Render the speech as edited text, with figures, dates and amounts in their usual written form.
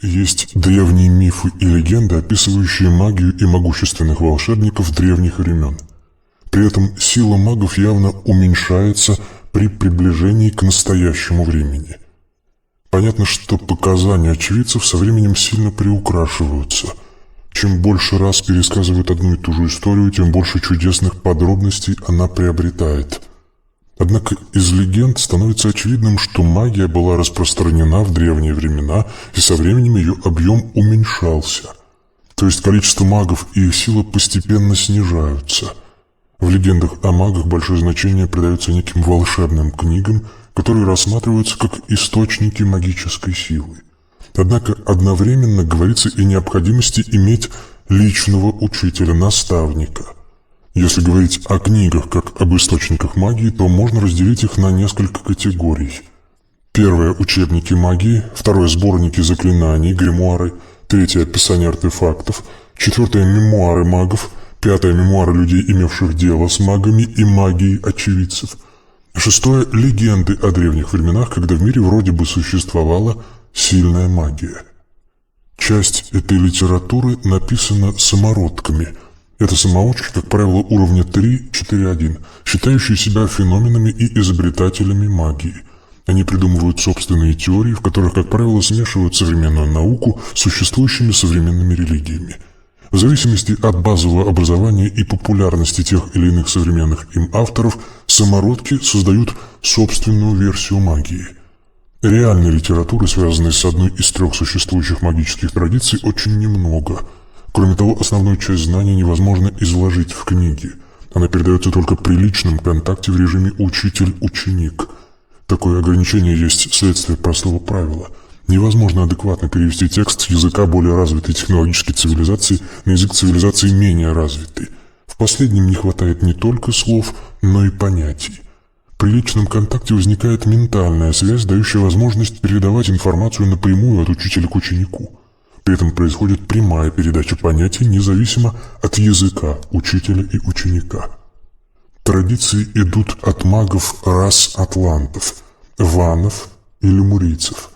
Есть древние мифы и легенды, описывающие магию и могущественных волшебников древних времен. При этом сила магов явно уменьшается при приближении к настоящему времени. Понятно, что показания очевидцев со временем сильно приукрашиваются. Чем больше раз пересказывают одну и ту же историю, тем больше чудесных подробностей она приобретает. Однако из легенд становится очевидным, что магия была распространена в древние времена, и со временем ее объем уменьшался. То есть количество магов и их сила постепенно снижаются. В легендах о магах большое значение придается неким волшебным книгам, которые рассматриваются как источники магической силы. Однако одновременно говорится и о необходимости иметь личного учителя, наставника. Если говорить о книгах как об источниках магии, то можно разделить их на несколько категорий. Первое – учебники магии, второе – сборники заклинаний, гримуары, третье – описание артефактов, четвертое – мемуары магов, пятое – мемуары людей, имевших дело с магами и магией очевидцев, шестое – легенды о древних временах, когда в мире вроде бы существовала сильная магия. Часть этой литературы написана самородками. Это самоучки, как правило, уровня 3-4-1, считающие себя феноменами и изобретателями магии. Они придумывают собственные теории, в которых, как правило, смешивают современную науку с существующими современными религиями. В зависимости от базового образования и популярности тех или иных современных им авторов, самородки создают собственную версию магии. Реальной литературы, связанной с одной из трех существующих магических традиций, очень немного. Кроме того, основную часть знаний невозможно изложить в книге. Она передается только при личном контакте в режиме учитель-ученик. Такое ограничение есть следствие простого правила. Невозможно адекватно перевести текст с языка более развитой технологической цивилизации на язык цивилизации менее развитой. В последнем не хватает не только слов, но и понятий. При личном контакте возникает ментальная связь, дающая возможность передавать информацию напрямую от учителя к ученику. При этом происходит прямая передача понятий, независимо от языка учителя и ученика. Традиции идут от магов рас атлантов, ванов и лемурийцев.